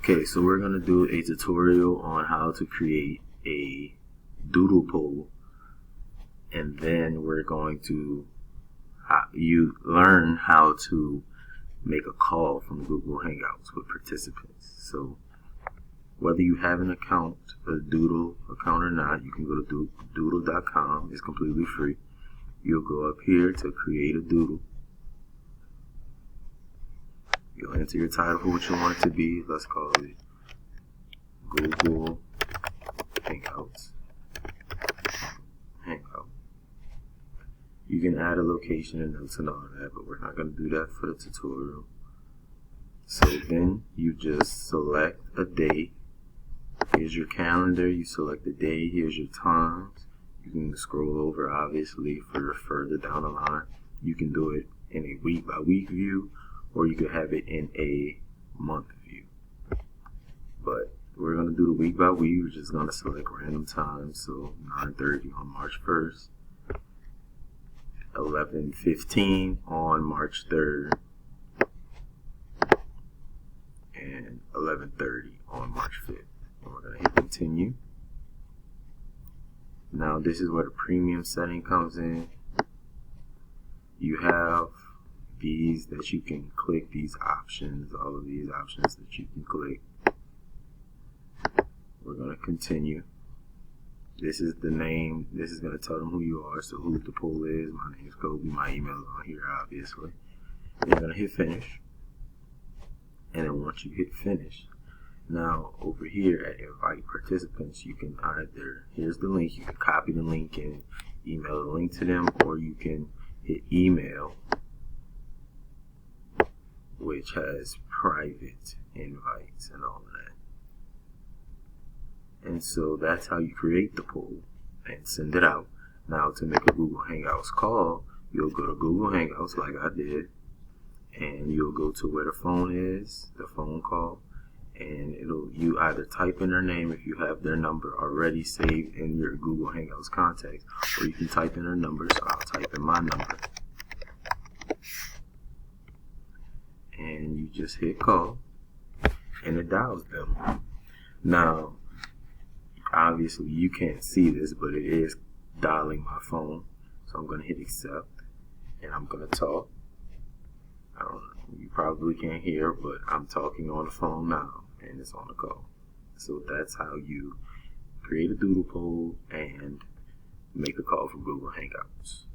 Okay, so we're going to do a tutorial on how to create a doodle poll, and then we're going to learn how to make a call from Google Hangouts with participants. So whether you have an account, a Doodle account or not, you can go to doodle.com. It's completely free. You'll go up here to create a doodle. You'll enter your title for what you want it to be. Let's call it Google Hangouts. Hangout. You can add a location and notes and all that, but we're not going to do that for the tutorial. So then you just select a day. Here's your calendar. You select the day. Here's your times. You can scroll over, obviously, for further down the line. You can do it in a week by week view, or you could have it in a month view. But we're going to do the week by week. We're just going to select random times. So 9:30 on March 1st, 11:15 on March 3rd, and 11:30 on March 5th. And we're going to hit continue. Now this is where the premium setting comes in. You have these that you can click, these options, all of these options that you can click. We're going to continue. This is the name. This is going to tell them who you are, so who the poll is. My name is Kobe. My email is on here, obviously. And you're going to hit finish. And then once you hit finish, now over here at invite participants, you can either, here's the link, you can copy the link and email the link to them, or you can hit email, which has private invites and all of that. And so that's how you create the poll and send it out. Now to make a Google Hangouts call, you'll go to Google Hangouts like I did, and you'll go to where the phone is, the phone call, and you either type in their name if you have their number already saved in your Google Hangouts contacts, or you can type in their number. So I'll type in my number, and you just hit call, and it dials them. Now obviously you can't see this, but it is dialing my phone. So I'm going to hit accept, and I'm going to talk. I don't know, you probably can't hear, but I'm talking on the phone now, and it's on the call. So that's how you create a doodle poll and make a call from Google Hangouts.